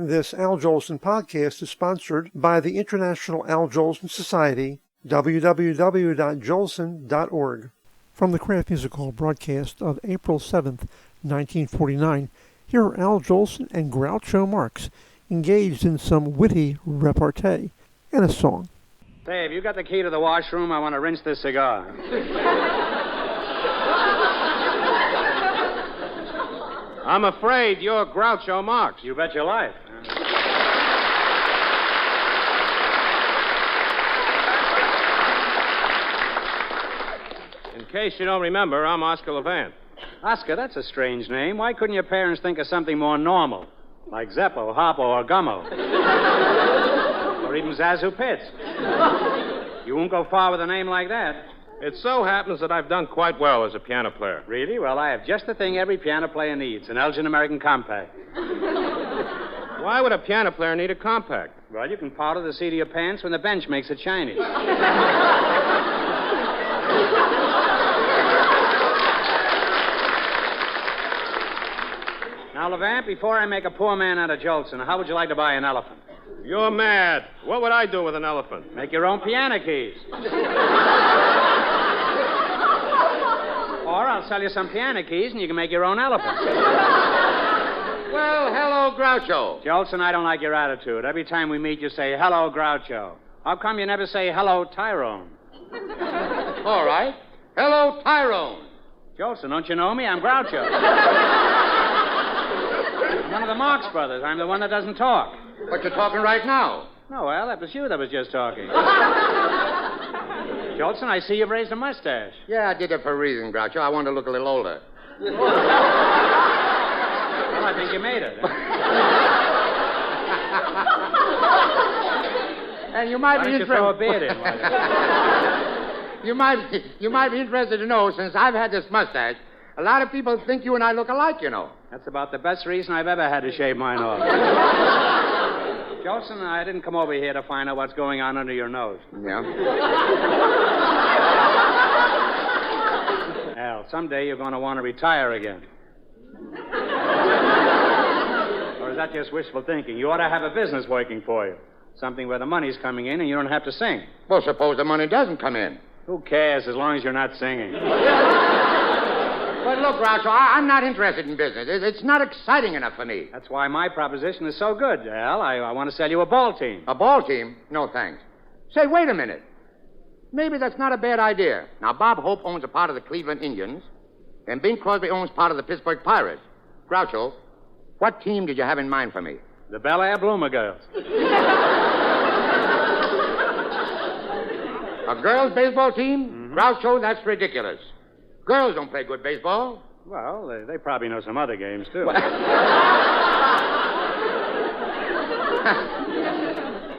This Al Jolson podcast is sponsored by the International Al Jolson Society, www.jolson.org. From the Kraft Musical broadcast of April 7th, 1949, here are Al Jolson and Groucho Marx engaged in some witty repartee and a song. Dave, you got the key to the washroom? I want to rinse this cigar. I'm afraid you're Groucho Marx. You bet your life. In case you don't remember, I'm Oscar Levant. Oscar, that's a strange name. Why couldn't your parents think of something more normal? Like Zeppo, Hoppo, or Gummo. Or even Zazu Pitts. You won't go far with a name like that. It so happens that I've done quite well as a piano player. Really? Well, I have just the thing every piano player needs, an Elgin American Compact. Why would a piano player need a compact? Well, you can powder the seat of your pants when the bench makes it shiny. Now, Levant, before I make a poor man out of Jolson, how would you like to buy an elephant? You're mad. What would I do with an elephant? Make your own piano keys. Or I'll sell you some piano keys and you can make your own elephant. Well, hello, Groucho. Jolson, I don't like your attitude. Every time we meet, you say, hello, Groucho. How come you never say, hello, Tyrone? All right. Hello, Tyrone. Jolson, don't you know me? I'm Groucho. I'm one of the Marx brothers. I'm the one that doesn't talk. But you're talking right now. No, well, that was you that was just talking. Jolson, I see you've raised a mustache. Yeah, I did it for a reason, Groucho. I wanted to look a little older. Well, I think you made it. And you might be interested. Throw a beard in. You might be interested to know, since I've had this mustache, a lot of people think you and I look alike, you know. That's about the best reason I've ever had to shave mine off. Jolson, I didn't come over here to find out what's going on under your nose. Yeah? Al, someday you're going to want to retire again. Or is that just wishful thinking? You ought to have a business working for you. Something where the money's coming in and you don't have to sing. Well, suppose the money doesn't come in. Who cares as long as you're not singing? But look, Groucho, I'm not interested in business. It's not exciting enough for me. That's why my proposition is so good, Al. I want to sell you a ball team. A ball team? No, thanks. Say, wait a minute. Maybe that's not a bad idea. Now, Bob Hope owns a part of the Cleveland Indians, and Bing Crosby owns part of the Pittsburgh Pirates. Groucho, what team did you have in mind for me? The Bel Air Bloomer Girls. A girls' baseball team? Mm-hmm. Groucho, that's ridiculous. Girls don't play good baseball. Well, they probably know some other games, too.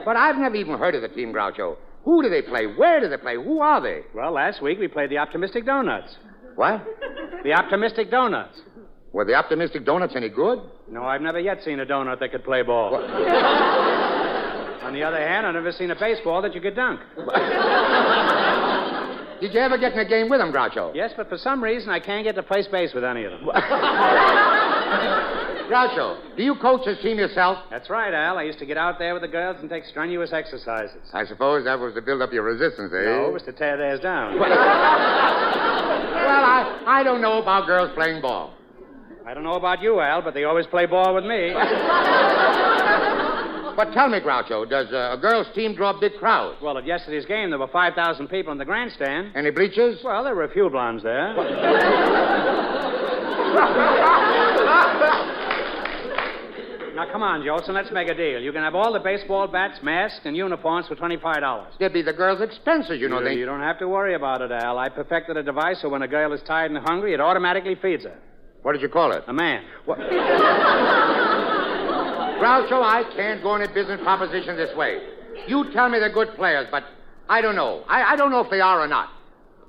But I've never even heard of the team, Groucho. Who do they play? Where do they play? Who are they? Well, last week we played the Optimistic Donuts. What? The Optimistic Donuts. Were the Optimistic Donuts any good? No, I've never yet seen a donut that could play ball. On the other hand, I've never seen a baseball that you could dunk. Did you ever get in a game with them, Groucho? Yes, but for some reason I can't get to place base with any of them. Groucho, do you coach this team yourself? That's right, Al. I used to get out there with the girls and take strenuous exercises. I suppose that was to build up your resistance, eh? No, it was to tear theirs down. Well, I don't know about girls playing ball. I don't know about you, Al, but they always play ball with me. But tell me, Groucho, does a girls' team draw big crowds? Well, at yesterday's game, there were 5,000 people in the grandstand. Any bleachers? Well, there were a few blondes there. Now, come on, Jolson, let's make a deal. You can have all the baseball bats, masks, and uniforms for $25. They'd be the girls' expenses, you know. You don't have to worry about it, Al. I perfected a device so when a girl is tired and hungry, it automatically feeds her. What did you call it? A man. What? Groucho, I can't go on a business proposition this way. You tell me they're good players, but I don't know. I don't know if they are or not.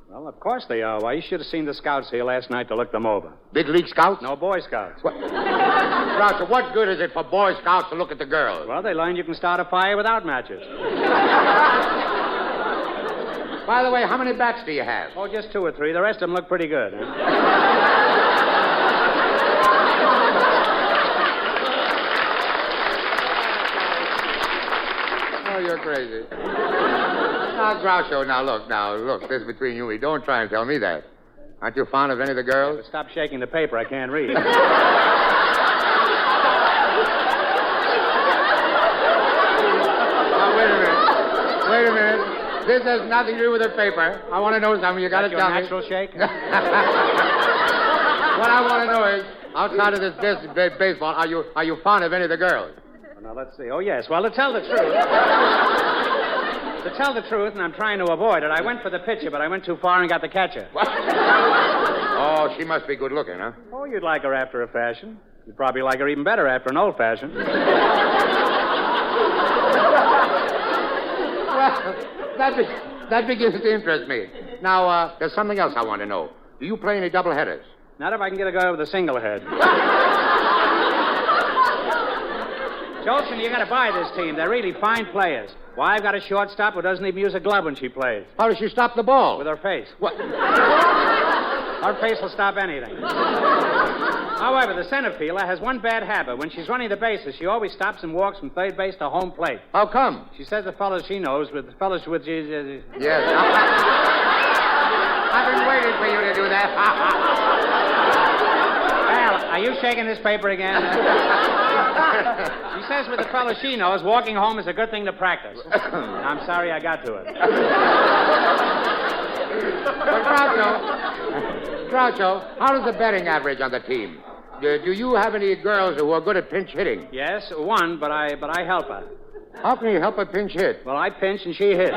Well, of course they are. Why, you should have seen the scouts here last night to look them over. Big league scouts? No, Boy Scouts. What? Groucho, what good is it for Boy Scouts to look at the girls? Well, they learned you can start a fire without matches. By the way, how many bats do you have? Oh, just 2 or 3. The rest of them look pretty good. Huh? you're crazy. Now, Groucho, look, this is between you and me. Don't try and tell me that. Aren't you fond of any of the girls? Stop shaking the paper. I can't read. Now, wait a minute. This has nothing to do with the paper. I want to know something. You got to tell me. Natural shake? What I want to know is, outside of this baseball, are you fond of any of the girls? Well, now, let's see. Oh, yes. Well, to tell the truth, and I'm trying to avoid it, I went for the pitcher, but I went too far and got the catcher. Oh, she must be good looking, huh? Oh, you'd like her after a fashion. You'd probably like her even better after an old fashion. Well, that begins to interest me. Now, there's something else I want to know. Do you play any doubleheaders? Not if I can get a guy with a single head. Jolson, you gotta buy this team. They're really fine players. Why, I've got a shortstop who doesn't even use a glove when she plays. How does she stop the ball? With her face. What? Her face will stop anything. However, the center fielder has one bad habit. When she's running the bases, she always stops and walks from third base to home plate. How come? She says the fellows she knows with the fellows with... Yes. I've been waiting for you to do that. Al, are you shaking this paper again? She says with the fellow she knows, walking home is a good thing to practice. I'm sorry I got to it. But Groucho, how does the batting average on the team? Do you have any girls who are good at pinch hitting? Yes, one, but I help her. How can you help a pinch hit? Well, I pinch and she hits.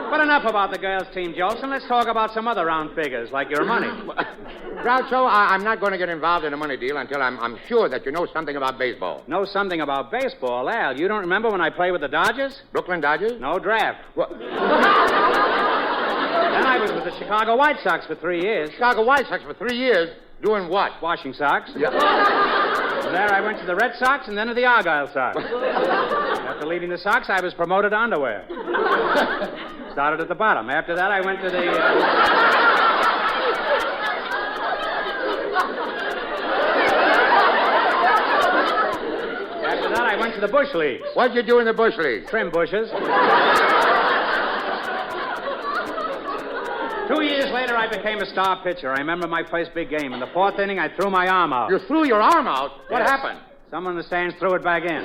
But enough about the girls' team, Jolson. Let's talk about some other round figures, like your money. Groucho, I'm not going to get involved in a money deal until I'm sure that you know something about baseball. Know something about baseball? Al, you don't remember when I played with the Dodgers? Brooklyn Dodgers? No draft. What? Then I was with the Chicago White Sox for 3 years. Chicago White Sox for 3 years? Doing what? Washing socks. Yeah. From there, I went to the Red Sox and then to the Argyle Sox. After leaving the Sox, I was promoted to underwear. Started at the bottom. After that, I went to the... After that, I went to the Bush Leagues. What'd you do in the Bush Leagues? Trim bushes. 2 years later, I became a star pitcher. I remember my first big game. In the fourth inning, I threw my arm out. You threw your arm out? What Yes. happened? Someone in the stands threw it back in.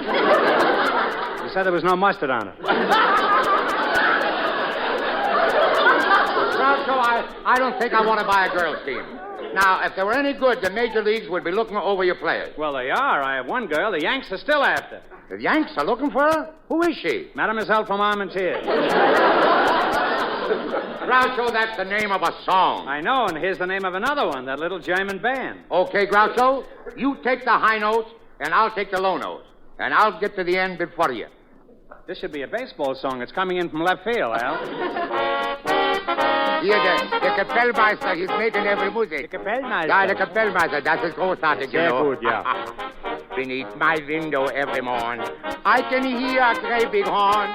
He said there was no mustard on it. Groucho, I don't think I want to buy a girls' team. Now, if they were any good, the major leagues would be looking over your players. Well, they are. I have one girl the Yanks are still after. The Yanks are looking for her? Who is she? Mademoiselle from Armentières. Groucho, that's the name of a song. I know, and here's the name of another one, that little German band. Okay, Groucho, you take the high notes, and I'll take the low notes. And I'll get to the end before you. This should be a baseball song. It's coming in from left field, Al. Hier, der Kapellmeister, he's making every music. Der Kapellmeister. Ja, der Kapellmeister, das ist großartig, Sehr gut, ja. Beneath my window every morn, I can hear a great big horn.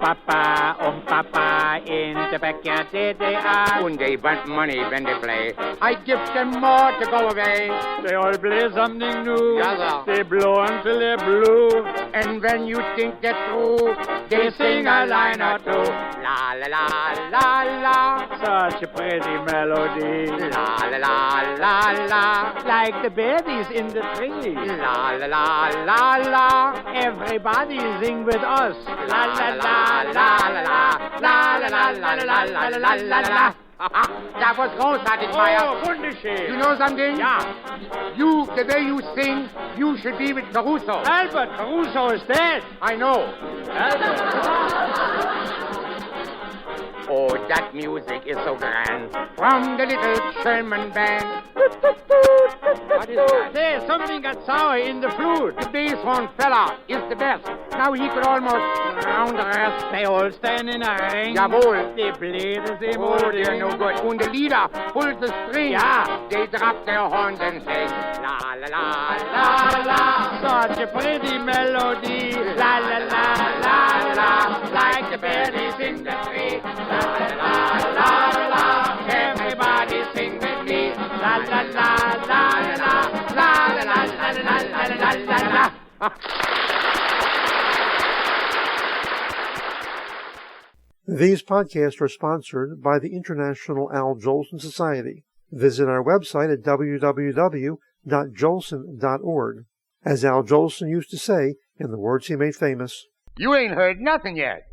Papa, in the backyard they are. And they want money when they play. I give them more to go away. They all play something new. Yeah, sir. They blow until they're blue. And when you think they're through, they sing a line or two. La la la la la. Such a pretty melody. La la la la la. Like the berries in the tree. La la la la la. Everybody sing with us. La la la la la la. La la la la la la la la la. That was großartig, Meyer. Oh, wunderschön. You know something? Yeah. You, the way you sing, you should be with Caruso. Albert, Caruso is dead. I know. Albert. Oh, that music is so grand. From the little German band. What is that? There, something got sour in the flute. The bass horn fella is the best. Now he could almost round the rest. They all stand in a ring. Jawohl. They play the same Oh, old they're no good. And the leader pulls the string. Yeah. They drop their horns and say, la la la la la. Such a pretty melody. La la la la la. Like the berries in the tree. La la la la. Everybody sing with me. La la la la la. La la la la la la la la la. These podcasts are sponsored by the International Al Jolson Society. Visit our website at www.jolson.org. As Al Jolson used to say, in the words he made famous, You ain't heard nothing yet.